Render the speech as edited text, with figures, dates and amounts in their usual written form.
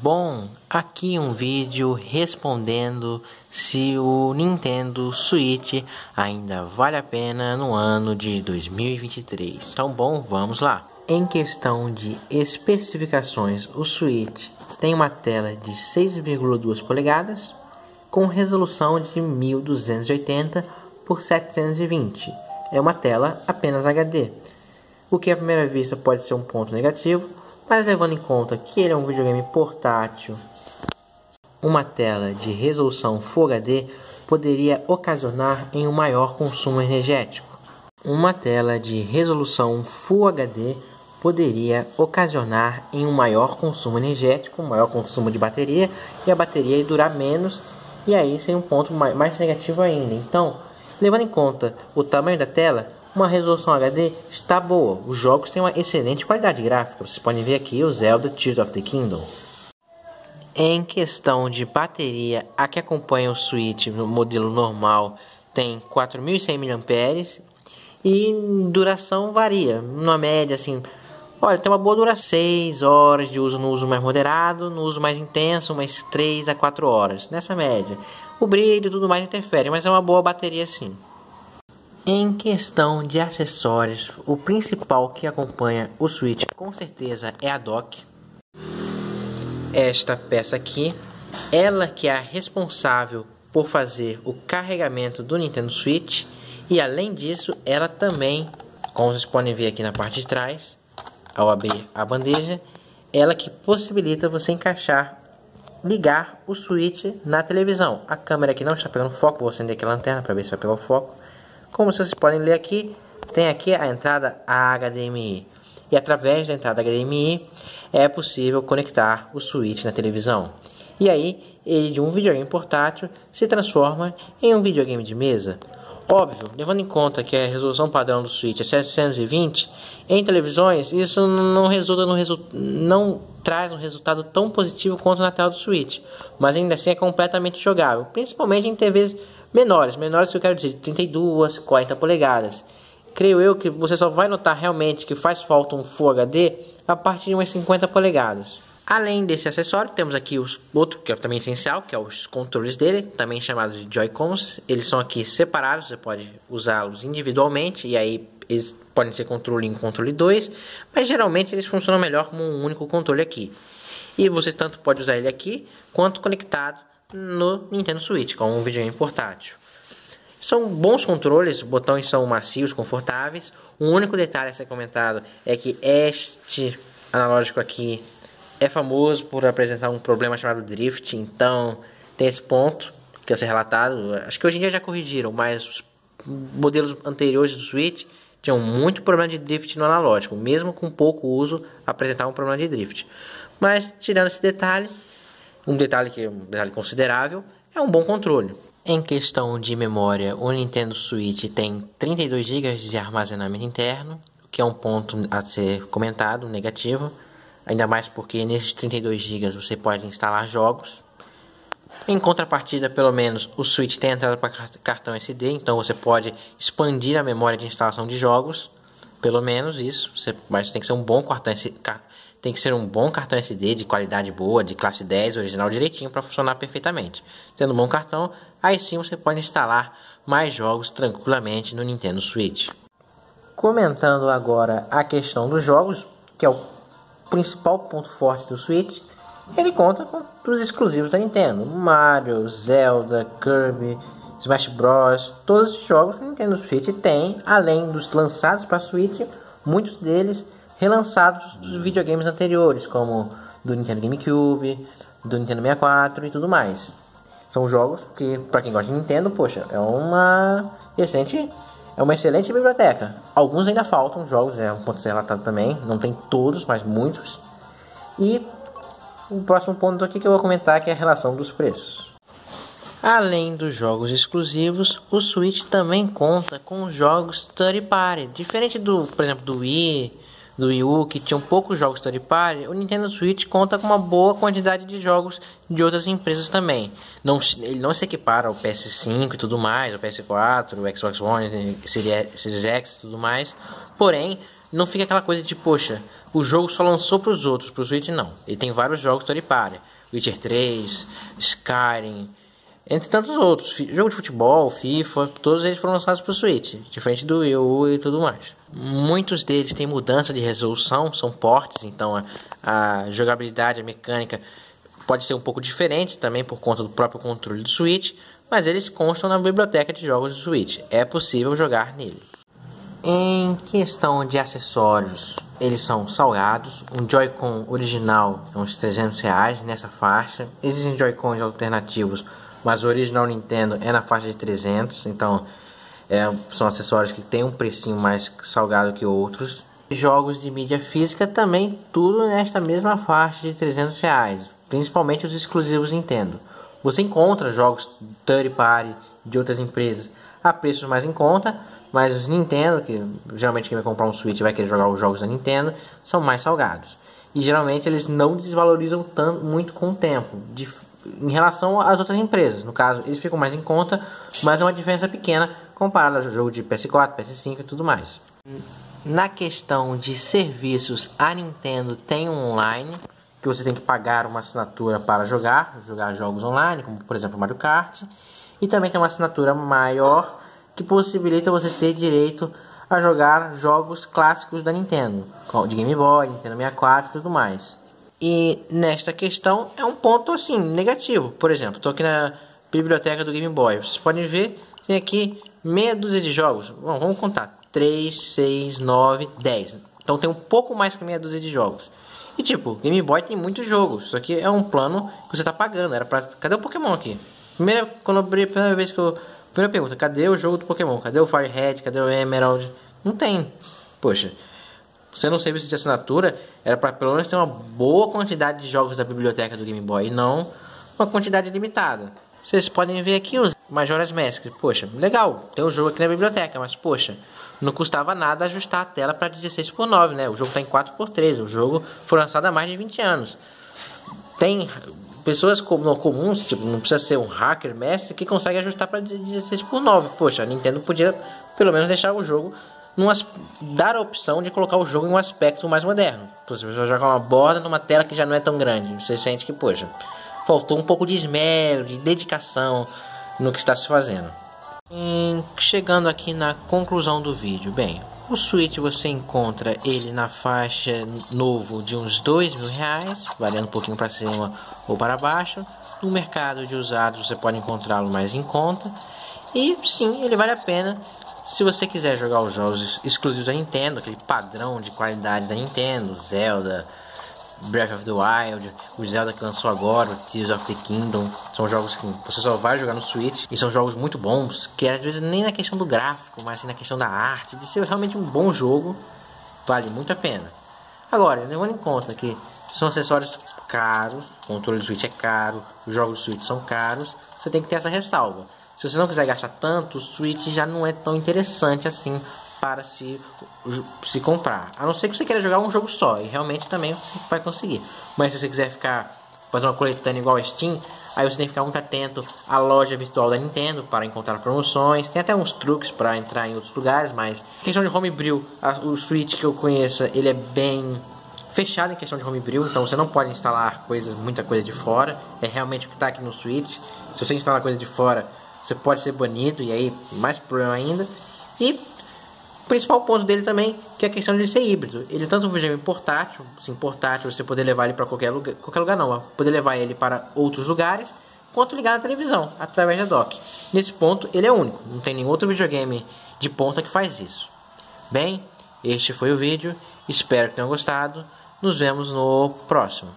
Bom, aqui um vídeo respondendo se o Nintendo Switch ainda vale a pena no ano de 2023. Então, bom, vamos lá. Em questão de especificações, o Switch tem uma tela de 6,2 polegadas com resolução de 1280 por 720. É uma tela apenas HD, o que à primeira vista pode ser um ponto negativo, mas levando em conta que ele é um videogame portátil, uma tela de resolução Full HD poderia ocasionar em um maior consumo energético. Uma tela de resolução Full HD poderia ocasionar em um maior consumo energético, um maior consumo de bateria, e a bateria ia durar menos, e aí seria um ponto mais negativo ainda. Então, levando em conta o tamanho da tela, uma resolução HD está boa. Os jogos têm uma excelente qualidade gráfica. Vocês podem ver aqui o Zelda Tears of the Kingdom. Em questão de bateria, a que acompanha o Switch no modelo normal tem 4.100 mAh e duração varia. Na média, assim, olha, tem uma boa duração, 6 horas de uso no uso mais moderado, no uso mais intenso, umas 3 a 4 horas, nessa média. O brilho e tudo mais interfere, mas é uma boa bateria sim. Em questão de acessórios, o principal que acompanha o Switch com certeza é a dock. Esta peça aqui, ela que é a responsável por fazer o carregamento do Nintendo Switch, e além disso, ela também, como vocês podem ver aqui na parte de trás, ao abrir a bandeja, ela que possibilita você encaixar, ligar o Switch na televisão. A câmera aqui não está pegando foco, vou acender aqui a lanterna para ver se vai pegar o foco. Como vocês podem ler aqui, tem aqui a entrada HDMI. E através da entrada HDMI é possível conectar o Switch na televisão. E aí, ele de um videogame portátil se transforma em um videogame de mesa. Óbvio, levando em conta que a resolução padrão do Switch é 720, em televisões isso não traz um resultado tão positivo quanto na tela do Switch. Mas ainda assim é completamente jogável, principalmente em TVs menores que eu quero dizer, de 32, 40 polegadas. Creio eu que você só vai notar realmente que faz falta um Full HD a partir de umas 50 polegadas. Além desse acessório, temos aqui outro que é também essencial, que é os controles dele, também chamados de Joy-Cons. Eles são aqui separados, você pode usá-los individualmente, e aí eles podem ser controle 1 e controle 2, mas geralmente eles funcionam melhor como um único controle aqui. E você tanto pode usar ele aqui, quanto conectado no Nintendo Switch, como um videogame portátil. São bons controles, os botões são macios, confortáveis. Um único detalhe a ser comentado é que este analógico aqui é famoso por apresentar um problema chamado drift, então tem esse ponto que a ser relatado. Acho que hoje em dia já corrigiram, mas os modelos anteriores do Switch tinham muito problema de drift no analógico, mesmo com pouco uso apresentavam um problema de drift. Mas tirando esse detalhe, um detalhe considerável, é um bom controle. Em questão de memória, o Nintendo Switch tem 32 GB de armazenamento interno, o que é um ponto a ser comentado, negativo. Ainda mais porque nesses 32 GB você pode instalar jogos. Em contrapartida, pelo menos, o Switch tem entrada para cartão SD, então você pode expandir a memória de instalação de jogos. Pelo menos isso, mas tem que ser um bom cartão SD de qualidade boa, de classe 10, original direitinho, para funcionar perfeitamente. Tendo um bom cartão, aí sim você pode instalar mais jogos tranquilamente no Nintendo Switch. Comentando agora a questão dos jogos, que é o principal ponto forte do Switch, ele conta com os exclusivos da Nintendo: Mario, Zelda, Kirby, Smash Bros. Todos esses jogos que o Nintendo Switch tem, além dos lançados para Switch, muitos deles relançados dos videogames anteriores, como do Nintendo GameCube, do Nintendo 64 e tudo mais. São jogos que, para quem gosta de Nintendo, poxa, é uma excelente biblioteca. Alguns ainda faltam jogos, é um ponto a ser relatado também. Não tem todos, mas muitos. E o próximo ponto aqui que eu vou comentar que é a relação dos preços. Além dos jogos exclusivos, o Switch também conta com jogos third party. Diferente por exemplo, do Wii U, que tinham poucos jogos third party, o Nintendo Switch conta com uma boa quantidade de jogos de outras empresas também. Ele não se equipara ao PS5 e tudo mais, ao PS4, o Xbox One, Series X e tudo mais. Porém, não fica aquela coisa de, poxa, o jogo só lançou para os outros, para o Switch não. Ele tem vários jogos third party, Witcher 3, Skyrim, entre tantos outros. Jogo de futebol, FIFA, todos eles foram lançados para o Switch, diferente do Wii U e tudo mais. Muitos deles têm mudança de resolução, são portes, então a jogabilidade, a mecânica pode ser um pouco diferente também por conta do próprio controle do Switch, mas eles constam na biblioteca de jogos do Switch. É possível jogar nele. Em questão de acessórios, eles são salgados. Um Joy-Con original é uns R$300 nessa faixa. Existem Joy-Cons alternativos, mas o original Nintendo é na faixa de 300, então são acessórios que tem um precinho mais salgado que outros. Jogos de mídia física também tudo nesta mesma faixa de R$300, principalmente os exclusivos Nintendo. Você encontra jogos third party de outras empresas a preços mais em conta, mas os Nintendo, que geralmente quem vai comprar um Switch vai querer jogar os jogos da Nintendo, são mais salgados. E geralmente eles não desvalorizam muito com o tempo, em relação às outras empresas. No caso, eles ficam mais em conta, mas é uma diferença pequena comparado ao jogo de PS4, PS5 e tudo mais. Na questão de serviços, a Nintendo tem um online, que você tem que pagar uma assinatura para jogar jogos online, como por exemplo Mario Kart. E também tem uma assinatura maior, que possibilita você ter direito a jogar jogos clássicos da Nintendo, de Game Boy, Nintendo 64 e tudo mais. E nesta questão é um ponto assim, negativo. Por exemplo, estou aqui na biblioteca do Game Boy. Vocês podem ver, tem aqui meia dúzia de jogos. Bom, vamos contar, 3, 6, 9, 10. Então tem um pouco mais que meia dúzia de jogos. E tipo, Game Boy tem muitos jogos. Isso aqui é um plano que você está pagando. Cadê o Pokémon aqui? Primeira pergunta, cadê o jogo do Pokémon? Cadê o Fire Red? Cadê o Emerald? Não tem. Poxa, sendo um serviço de assinatura, era para pelo menos ter uma boa quantidade de jogos da biblioteca do Game Boy, e não uma quantidade limitada. Vocês podem ver aqui os Majora's Mask. Poxa, legal, tem um jogo aqui na biblioteca, mas poxa, não custava nada ajustar a tela para 16:9, né? O jogo está em 4:13, o jogo foi lançado há mais de 20 anos. Tem pessoas comuns, tipo, não precisa ser um hacker mestre, que consegue ajustar para 16:9. Poxa, a Nintendo podia pelo menos deixar o jogo, dar a opção de colocar o jogo em um aspecto mais moderno. Você vai jogar uma borda numa tela que já não é tão grande. Você sente que, poxa, faltou um pouco de esmero, de dedicação no que está se fazendo. Chegando aqui na conclusão do vídeo, bem, o Switch você encontra ele na faixa novo de uns R$2.000, variando um pouquinho para cima ou para baixo. No mercado de usados você pode encontrá-lo mais em conta. E sim, ele vale a pena se você quiser jogar os jogos exclusivos da Nintendo, aquele padrão de qualidade da Nintendo, Zelda, Breath of the Wild, o Zelda que lançou agora, o Tears of the Kingdom. São jogos que você só vai jogar no Switch, e são jogos muito bons, que às vezes nem na questão do gráfico, mas sim na questão da arte, de ser realmente um bom jogo, vale muito a pena. Agora, levando em conta que são acessórios caros, o controle do Switch é caro, os jogos do Switch são caros, você tem que ter essa ressalva. Se você não quiser gastar tanto, o Switch já não é tão interessante assim para se comprar. A não ser que você queira jogar um jogo só, e realmente também você vai conseguir. Mas se você quiser fazer uma coletânea igual a Steam, aí você tem que ficar muito atento à loja virtual da Nintendo para encontrar promoções. Tem até uns truques para entrar em outros lugares, mas em questão de homebrew, o Switch que eu conheça, ele é bem fechado em questão de homebrew, então você não pode instalar muita coisa de fora. É realmente o que está aqui no Switch. Se você instalar coisa de fora, você pode ser banido, e aí mais problema ainda. E o principal ponto dele também, que é a questão de ele ser híbrido. Ele tanto um videogame portátil, sim, portátil, você poder levar ele para qualquer lugar não, poder levar ele para outros lugares, quanto ligar na televisão, através da dock. Nesse ponto, ele é único, não tem nenhum outro videogame de ponta que faz isso. Bem, este foi o vídeo, espero que tenham gostado, nos vemos no próximo.